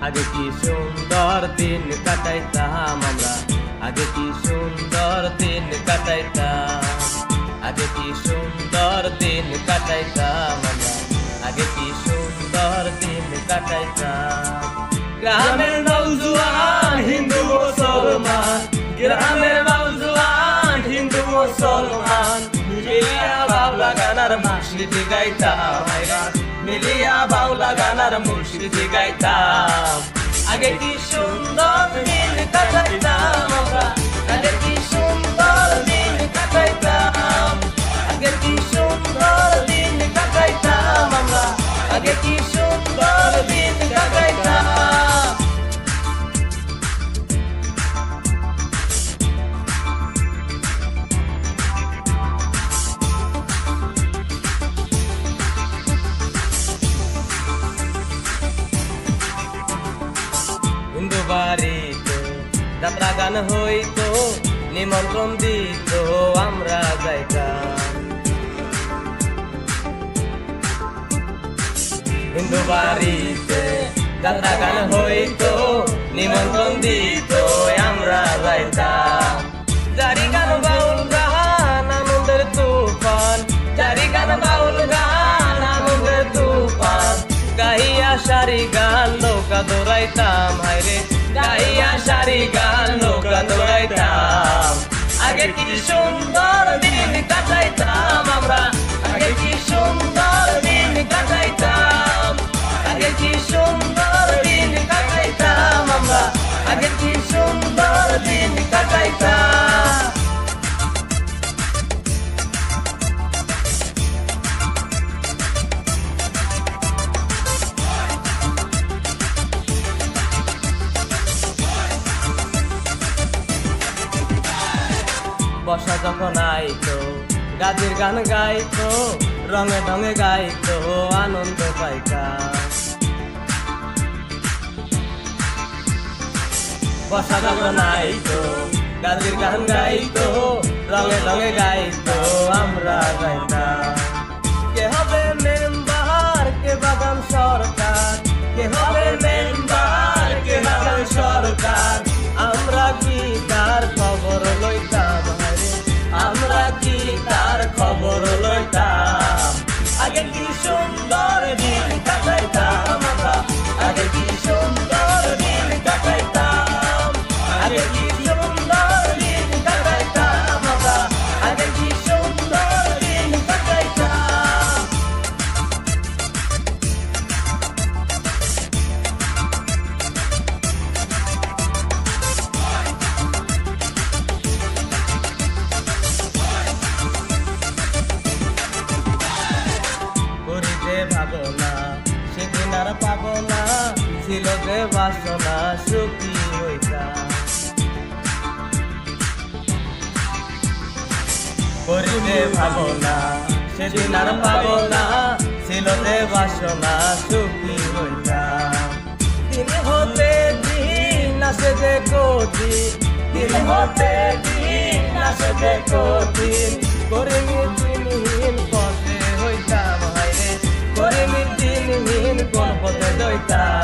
আগে কি সুন্দর দিন কাটাইতাম আমরা, আগে কি সুন্দর দিন কাটাইতাম, আগে কি সুন্দর দিন কাটাইতাম আমরা, আগে কি সুন্দর দিন কাটাইতাম। গ্রামের নওজোয়ান হিন্দু মুসলমান, গ্রামের নওজোয়ান হিন্দু মুসলমান, মিলিয়া বাউলা গানার মুর্শিদি গাইতাম, মিলিয়া বাউলা গানার মুর্শিদি গাইতাম। আগে কি সুন্দর দিন কাটাইতাম আমরা, আগে কি সুন্দর দিন কাটাইতাম, আগে কি সুন্দর দিন কাটাইতাম আমরা, আগে কি সুন্দর দিন কাটাইতাম। হিন্দু বাড়িতে যাত্রা গান হইতো, নিমন্ত্রণ দিত আমরা যাইতাম। হিন্দু বাড়িতে যাত্রা গান হইতো, নিমন্ত্রণ দিত আমরা যাইতাম। জারি গান বাউল গান আনন্দের তুফান, জারি গান বাউল গান আনন্দের তুফান, গাইয়া সারি গান নৌকা দৌড়াইতাম, হায়রে গাইয়া সারি গান নৌকা দৌড়াইতাম। আগে কি সুন্দর দিন কাটাইতাম আমরা, আগে কি সুন্দর দিন কাটাইতাম, আগে কি সুন্দর দিন কাটাইতাম আমরা, আগে কি সুন্দর দিন কাটাইতাম। বর্ষা যখন আইতো গাজির গান গাইতো, রঙে ঢঙে গাইতো আনন্দ পাইতাম। বর্ষা যখন আইতো গাজির গান গাইতো, রঙে ঢঙে গাইতো আমরা গাইতাম। কে হবে মেম্বার কে বাগান সরকার, কে হবে মেম্বার কে বাগান সরকার, আমরা কি তার খবর লইতাম, আমরা কি তার খবর লইতাম। আগে কি সুন্দর দিন কাটাইতাম আমরা, আগে কি সুন্দর দিন কাটাইতাম, আগে কি সুন্দর দিন কাটাইতাম আমরা, আগে কি সুন্দর দিন কাটাইতাম। ভাবনা সেদিন আর পাবো না, ছিল যে বাসনা সুখী হইতাম। করিবে ভাবনা সেদিন আর পাবো না, ছিল যে বাসনা সুখী হইতাম। দিন হতে দিন আসে যে কঠিন, দিন হতে দিন আসে যে কঠিন, করে দিনহীন পথে হইতাম, হায়রে করে দিনহীন কোন পথে দইতাম।